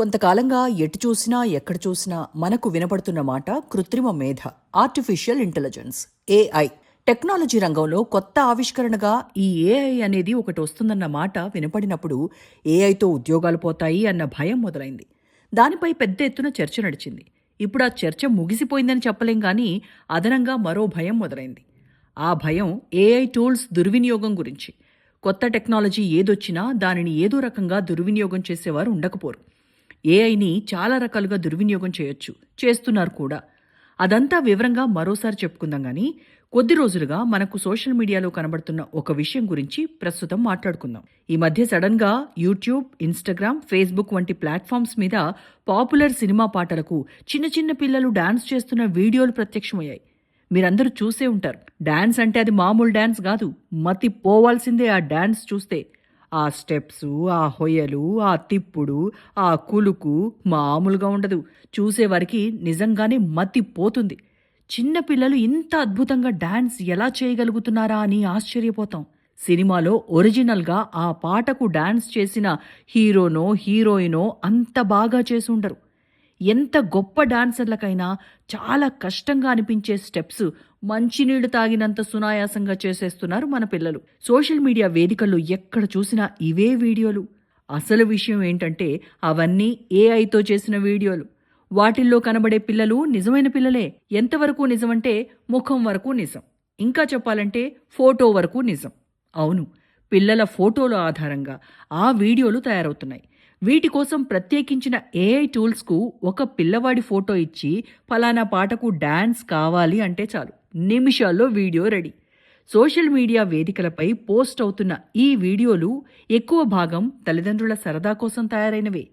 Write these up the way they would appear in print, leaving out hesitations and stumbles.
కొంతకాలంగా ఎటు చూసినా ఎక్కడ చూసినా మనకు వినపడుతున్న మాట కృత్రిమ మేధ, ఆర్టిఫిషియల్ ఇంటెలిజెన్స్, ఏఐ. టెక్నాలజీ రంగంలో కొత్త ఆవిష్కరణగా ఈ ఏఐ అనేది ఒకటి వస్తుందన్న మాట వినపడినప్పుడు ఏఐతో ఉద్యోగాలు పోతాయి అన్న భయం మొదలైంది. దానిపై పెద్ద ఎత్తున చర్చ నడిచింది. ఇప్పుడు ఆ చర్చ ముగిసిపోయిందని చెప్పలేం కానీ అదనంగా మరో భయం మొదలైంది. ఆ భయం ఏఐ టూల్స్ దుర్వినియోగం గురించి. కొత్త టెక్నాలజీ ఏదొచ్చినా దానిని ఏదో రకంగా దుర్వినియోగం చేసేవారు ఉండకపోరు. ఏఐని చాలా రకాలుగా దుర్వినియోగం చేయొచ్చు, చేస్తున్నారు కూడా. అదంతా వివరంగా మరోసారి చెప్పుకుందాం కానీ కొద్ది రోజులుగా మనకు సోషల్ మీడియాలో కనబడుతున్న ఒక విషయం గురించి ప్రస్తుతం మాట్లాడుకుందాం. ఈ మధ్య సడన్గా యూట్యూబ్, ఇన్స్టాగ్రామ్, ఫేస్బుక్ వంటి ప్లాట్ఫామ్స్ మీద పాపులర్ సినిమా పాటలకు చిన్న చిన్న పిల్లలు డాన్స్ చేస్తున్న వీడియోలు ప్రత్యక్షమయ్యాయి. మీరందరూ చూసే ఉంటారు. డాన్స్ అంటే అది మామూలు డాన్స్ కాదు, మతి పోవాల్సిందే ఆ డాన్స్ చూస్తే. ఆ స్టెప్స్, ఆ హొయలు, ఆ తిప్పుడు, ఆ కులుకు మామూలుగా ఉండదు. చూసేవారికి నిజంగానే మతి పోతుంది. చిన్నపిల్లలు ఇంత అద్భుతంగా డాన్స్ ఎలా చేయగలుగుతున్నారా అని ఆశ్చర్యపోతాం. సినిమాలో ఒరిజినల్గా ఆ పాటకు డాన్స్ చేసిన హీరోనో హీరోయినో అంత బాగా చేసుండరు. ఎంత గొప్ప డాన్సర్లకైనా చాలా కష్టంగా అనిపించే స్టెప్స్ మంచినీళ్లు తాగినంత సునాయాసంగా చేసేస్తున్నారు మన పిల్లలు. సోషల్ మీడియా వేదికల్లో ఎక్కడ చూసినా ఇవే వీడియోలు. అసలు విషయం ఏంటంటే అవన్నీ ఏఐతో చేసిన వీడియోలు. వాటిల్లో కనబడే పిల్లలు నిజమైన పిల్లలే. ఎంతవరకు నిజమంటే ముఖం వరకు నిజం, ఇంకా చెప్పాలంటే ఫోటో వరకు నిజం. అవును, పిల్లల ఫోటోల ఆధారంగా ఆ వీడియోలు తయారవుతున్నాయి. వీటి కోసం ప్రత్యేకించిన ఏఐ టూల్స్కు ఒక పిల్లవాడి ఫోటో ఇచ్చి ఫలానా పాటకు డాన్స్ కావాలి అంటే చాలు, నిమిషాల్లో వీడియో రెడీ. సోషల్ మీడియా వేదికలపై పోస్ట్ అవుతున్న ఈ వీడియోలు ఎక్కువ భాగం తల్లిదండ్రుల సరదా కోసం తయారైనవే.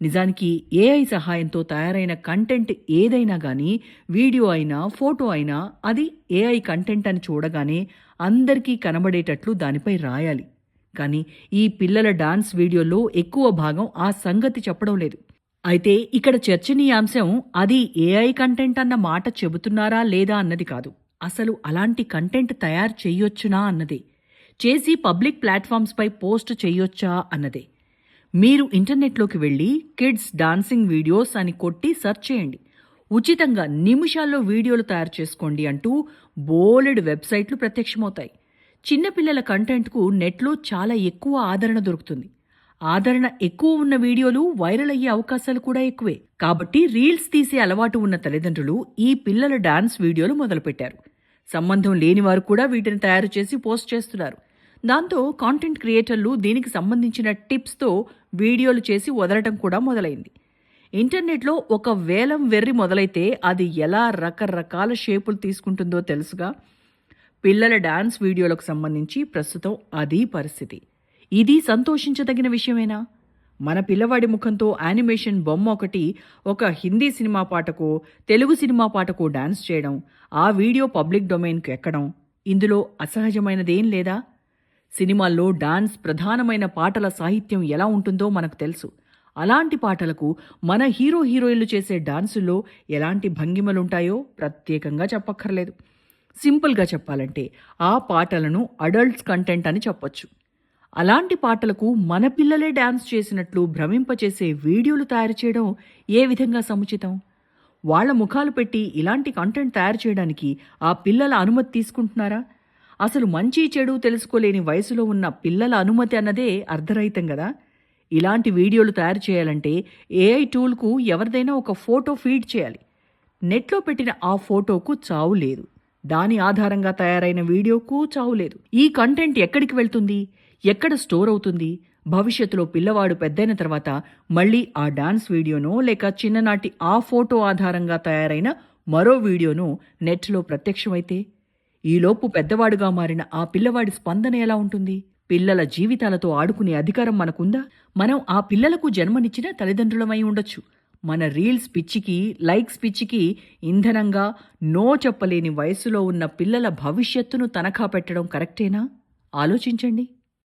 నిజానికి ఏఐ సహాయంతో తయారైన కంటెంట్ ఏదైనా కానీ, వీడియో అయినా ఫోటో అయినా, అది ఏఐ కంటెంట్ అని చూడగానే అందరికీ కనబడేటట్లు దానిపై రాయాలి. కానీ ఈ పిల్లల డాన్స్ వీడియోలో ఎక్కువ భాగం ఆ సంగతి చెప్పడం లేదు. అయితే ఇక్కడ చర్చనీయాంశం అది ఏఐ కంటెంట్ అన్న మాట చెబుతున్నారా లేదా అన్నది కాదు. అసలు అలాంటి కంటెంట్ తయారు చెయ్యొచ్చునా అన్నదే. చేసి పబ్లిక్ ప్లాట్ఫామ్స్పై పోస్ట్ చెయ్యొచ్చా అన్నదే. మీరు ఇంటర్నెట్లోకి వెళ్ళి కిడ్స్ డాన్సింగ్ వీడియోస్ అని కొట్టి సెర్చ్ చేయండి. ఉచితంగా నిమిషాల్లో వీడియోలు తయారు చేసుకోండి అంటూ బోలెడు వెబ్సైట్లు ప్రత్యక్షమవుతాయి. చిన్నపిల్లల కంటెంట్కు నెట్లో చాలా ఎక్కువ ఆదరణ దొరుకుతుంది. ఆదరణ ఎక్కువ ఉన్న వీడియోలు వైరల్ అయ్యే అవకాశాలు కూడా ఎక్కువే. కాబట్టి రీల్స్ తీసే అలవాటు ఉన్న తల్లిదండ్రులు ఈ పిల్లల డాన్స్ వీడియోలు మొదలుపెట్టారు. సంబంధం లేనివారు కూడా వీటిని తయారు చేసి పోస్ట్ చేస్తున్నారు. దాంతో కాంటెంట్ క్రియేటర్లు దీనికి సంబంధించిన టిప్స్తో వీడియోలు చేసి వదలటం కూడా మొదలైంది. ఇంటర్నెట్లో ఒక వేలం వెర్రి మొదలైతే అది ఎలా రకరకాల షేపులు తీసుకుంటుందో తెలుసుగా. పిల్లల డాన్స్ వీడియోలకు సంబంధించి ప్రస్తుతం అదీ పరిస్థితి. ఇది సంతోషించదగిన విషయమేనా? మన పిల్లవాడి ముఖంతో యానిమేషన్ బొమ్మ ఒకటి ఒక హిందీ సినిమా పాటకో తెలుగు సినిమా పాటకో డాన్స్ చేయడం, ఆ వీడియో పబ్లిక్ డొమైన్కు ఎక్కడం, ఇందులో అసహజమైనదేం లేదా? సినిమాల్లో డాన్స్ ప్రధానమైన పాటల సాహిత్యం ఎలా ఉంటుందో మనకు తెలుసు. అలాంటి పాటలకు మన హీరో హీరోయిన్లు చేసే డాన్సుల్లో ఎలాంటి భంగిమలుంటాయో ప్రత్యేకంగా చెప్పక్కర్లేదు. సింపుల్గా చెప్పాలంటే ఆ పాటలను అడల్ట్స్ కంటెంట్ అని చెప్పొచ్చు. అలాంటి పాటలకు మన పిల్లలే డాన్స్ చేసినట్లు భ్రమింపచేసే వీడియోలు తయారు చేయడం ఏ విధంగా సముచితం? వాళ్ల ముఖాలు పెట్టి ఇలాంటి కంటెంట్ తయారు చేయడానికి ఆ పిల్లల అనుమతి తీసుకుంటున్నారా? అసలు మంచి చెడు తెలుసుకోలేని వయసులో ఉన్న పిల్లల అనుమతి అన్నదే అర్ధరహితం కదా. ఇలాంటి వీడియోలు తయారు చేయాలంటే ఏఐ టూల్కు ఎవరిదైనా ఒక ఫోటో ఫీడ్ చేయాలి. నెట్లో పెట్టిన ఆ ఫోటోకు చావు లేదు, దాని ఆధారంగా తయారైన వీడియోకు చావు లేదు. ఈ కంటెంట్ ఎక్కడికి వెళ్తుంది, ఎక్కడ స్టోర్ అవుతుంది? భవిష్యత్తులో పిల్లవాడు పెద్దయిన తర్వాత మళ్ళీ ఆ డాన్స్ వీడియోనో లేక చిన్ననాటి ఆ ఫోటో ఆధారంగా తయారైన మరో వీడియోనో నెట్లో ప్రత్యక్షమైతే ఈలోపు పెద్దవాడుగా మారిన ఆ పిల్లవాడి స్పందన ఎలా ఉంటుంది? పిల్లల జీవితాలతో ఆడుకునే అధికారం మనకుందా? మనం ఆ పిల్లలకు జన్మనిచ్చిన తల్లిదండ్రులమై ఉండొచ్చు. మన రీల్స్ పిచ్చికి, లైక్స్ పిచ్చికి ఇంధనంగా నో చెప్పలేని వయసులో ఉన్న పిల్లల భవిష్యత్తును తనఖా పెట్టడం కరెక్టేనా? ఆలోచించండి.